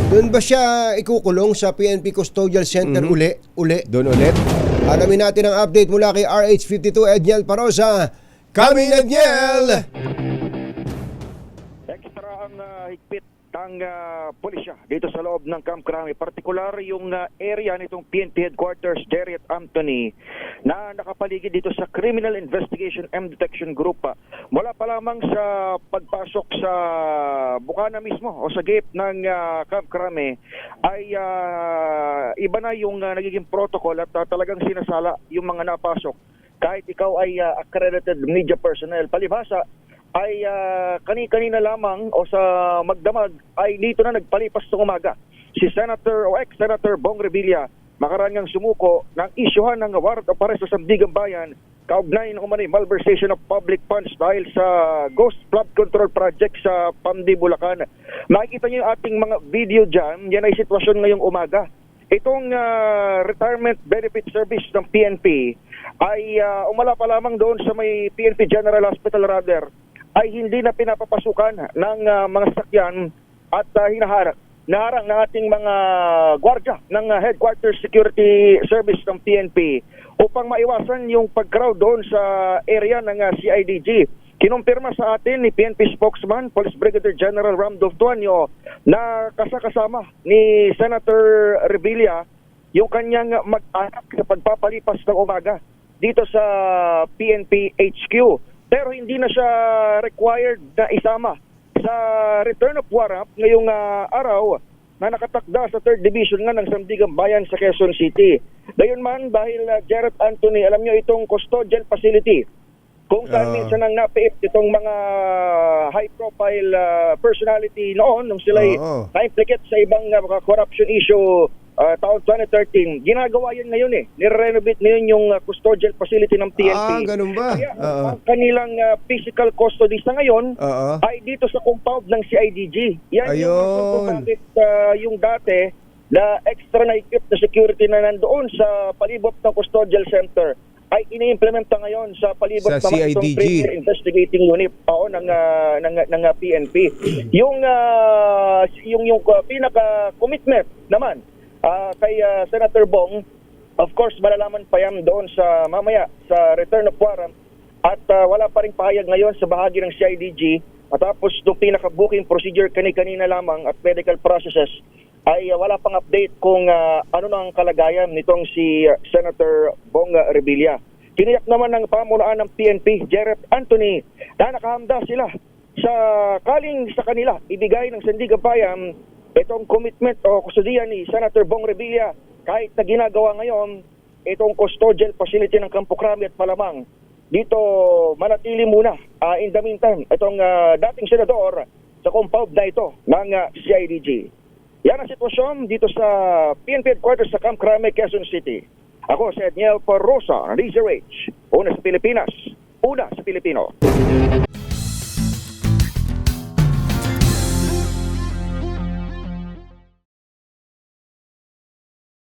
Doon ba siya ikukulong sa PNP Custodial Center uli? Doon ulit. Alamin natin ang update mula kay RH52 Edniel Parosa. Coming Edniel! Extra ang higpit ng pulisya dito sa loob ng Camp Crame, partikular yung area nitong PNP Headquarters Jerry at Anthony na nakapaligid dito sa Criminal Investigation and Detection Group. Mula pa lamang sa pagpasok sa bukana mismo o sa gate ng Camp Crame ay iba na yung nagiging protocol at talagang sinasala yung mga napasok kahit ikaw ay accredited media personnel. Palibhasa ay kani-kanina lamang o sa magdamag ay dito na nagpalipas ng umaga si Senator o ex-Senator Bong Revilla makaranyang sumuko ng isyuhan ng warrant of arrest sa Sandigan Bayan kaugnay ng umano'y malversation of public funds dahil sa Ghost Flood Control Project sa Pamdi, Bulacan. Makikita niyo yung ating mga video dyan, yan ay sitwasyon ngayong umaga. Itong retirement benefit service ng PNP ay umala pa lamang doon sa may PNP General Hospital rather ay hindi na pinapapasukan ng mga sakyan at naharang ng ating mga gwardiya ng Headquarters Security Service ng PNP upang maiwasan yung pag-crowd doon sa area ng CIDG. Kinumpirma sa atin ni PNP spokesman, Police Brigadier General Ramdolf Duanyo na kasama ni Senator Revilla yung kanyang mag-anak sa pagpapalipas ng umaga dito sa PNP HQ. Pero hindi na siya required na isama sa return of warrant ngayong araw na nakatakda sa 3rd Division nga ng Sandigan Bayan sa Quezon City. Gayunman, dahil Jerry Anthony, alam nyo itong custodial facility kung saan minsan ang napiip itong mga high-profile personality noon nung sila'y na-implicate sa ibang corruption issue taon 2013. Ginagawa yan ngayon nire-renovate ngayon yung custodial facility ng PNP. Ganun ba? Kaya ang kanilang physical custody sa ngayon ay dito sa compound ng CIDG. Yan yung rason bakit yung dati na extra na equip na security na nandoon sa palibot ng custodial center ay ini-implementa ngayon sa palibot sa naman itong CIDG. Criminal Investigating Unit ng PNP. Yung pinaka-commitment naman kay Senator Bong, of course malalaman pa yan doon sa mamaya sa return of warrant at wala pa rin pahayag ngayon sa bahagi ng CIDG matapos itong pinaka-booking procedure kanina lamang at medical processes ay wala pang update kung ano nang kalagayan nitong si Senator Bong Revilla. Tiniyak naman ng pamunuan ng PNP, Jerry Anthony, na nakahanda sila sa kaling sa kanila ibigay ng Sandigan Bayan itong commitment o kustudiya ni Senator Bong Revilla kahit na ginagawa ngayon itong custodial facility ng Campo Crame at malamang dito manatili muna in the meantime itong dating senador sa compound na ito ng CIDG. Yan ang sitwasyon dito sa PNP Headquarters sa Camp Crame, Quezon City. Ako si Edniel Parosa, DZRH. Una sa Pilipinas, una sa Pilipino.